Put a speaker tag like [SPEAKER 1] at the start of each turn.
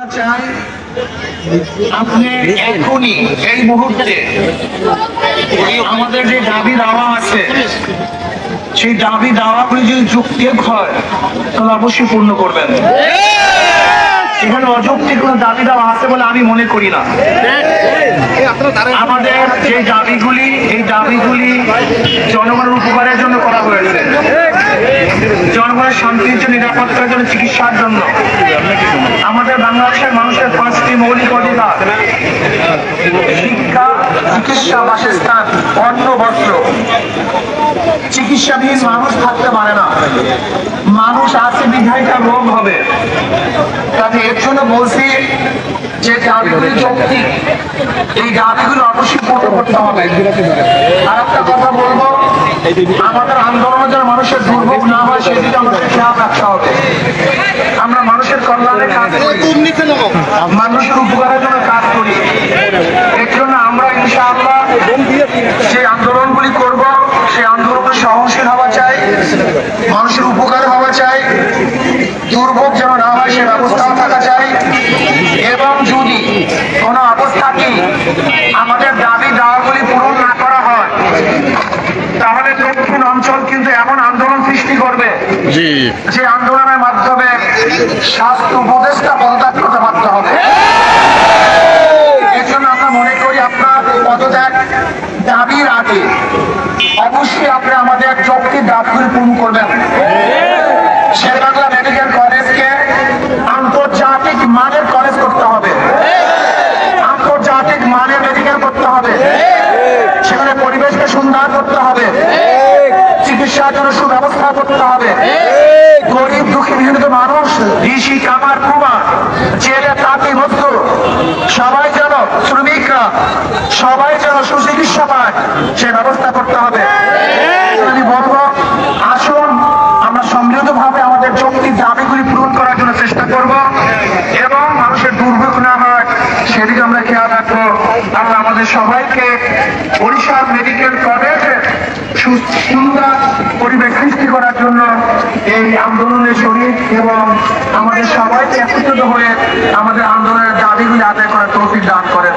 [SPEAKER 1] চাই আপনি এখনই এই মুহূর্তে আমাদের যে দাবি দাওয়া আছে সেই দাবি দাওয়াগুলি যদি যৌক্তিক হয় তাহলে অবশ্যই পূর্ণ করবেন। এখানে অযৌক্তিক কোনো দাবি দাওয়া আছে বলে আমি মনে করি না। আমাদের যে দাবিগুলি এই দাবিগুলি জনগণের উপকারের জন্য করা হয়েছে, জনগণের শান্তির জন্য, নিরাপত্তার জন্য, চিকিৎসার জন্য। আমাদের বাংলাদেশের মানুষের 5টি মৌলিক অধিকার: শিক্ষা, চিকিৎসা, বাসস্থান, অন্ন, বস্ত্র। চিকিৎসাবিহীন মানুষ থাকতে পারে না। মানুষ আছে বিধায়িকা রোগ হবে। কাজে এর জন্য বলছি যে দাবিগুলি যৌক্তিক, এই দাবিগুলো অবশ্যই পূরণ করতে হবে। আর একটা কথা বলবো, আমাদের আন্দোলনে যেন মানুষের দুর্ভোগ না হয় সেদিকে আমাদের খেয়াল রাখতে হবে। আমরা মানুষের কল্যাণে কাজ করি, মানুষের উপকারের জন্য কাজ করি। এর জন্য আমরা ইনশাআল্লাহ যে আন্দোলনগুলি করব সেই আন্দোলনে সহনশীল হওয়া চাই, মানুষের উপকার হওয়া চাই, দুর্ভোগ যেন না হয় সে ব্যবস্থাও থাকা চাই। এবং যদি কোনো অবস্থাকে আমাদের দাবি দাওয়াগুলি পূরণ না করা হয় তাহলে দক্ষিণ অঞ্চল কিন্তু এমন আন্দোলন সৃষ্টি করবে যে আন্দোলনের মাধ্যমে স্বাস্থ্য উপদেষ্টা পদত্যাগ করতে বাধ্য হবে। এর জন্য আমরা মনে করি আপনার পদত্যাগ দাবির আগে অবশ্যই আপনি আমাদের যৌক্তিক দাবিগুলি পূরণ করবেন। শেরেবাংলা মেডিকেল কলেজকে আন্তর্জাতিক মানের কলেজ করতে হবে, আন্তর্জাতিক মানের মেডিকেল করতে হবে। সেখানে পরিবেশকে সুন্দর করতে হবে, চিকিৎসার জন্য সুব্যবস্থা করতে হবে। গরিব দুঃখী নিহত মানুষ, ঋষি, কামার, কুমার, জেলে, তাঁতি, মজদুর সবাই যেন, শ্রমিকরা সবাই যেন সুচিকিৎসা পায় সে ব্যবস্থা করতে হবে। আমি বলবো আসুন আমরা সম্মিলিতভাবে আমাদের যৌক্তিক দাবিগুলি পূরণ করার জন্য চেষ্টা করব এবং মানুষের দুর্ভোগ না হয় সেদিকে আমরা খেয়াল রাখবো। আমরা আমাদের সবাইকে বরিশাল মেডিকেল কলেজে সুন্দর পরিবেশ সৃষ্টি করার জন্য এই আন্দোলনের শরীর এবং আমাদের সবাইকে একত্রিত হয়ে আমাদের আন্দোলনের দাবিগুলি আদায় করার তৌফিক দান করেন।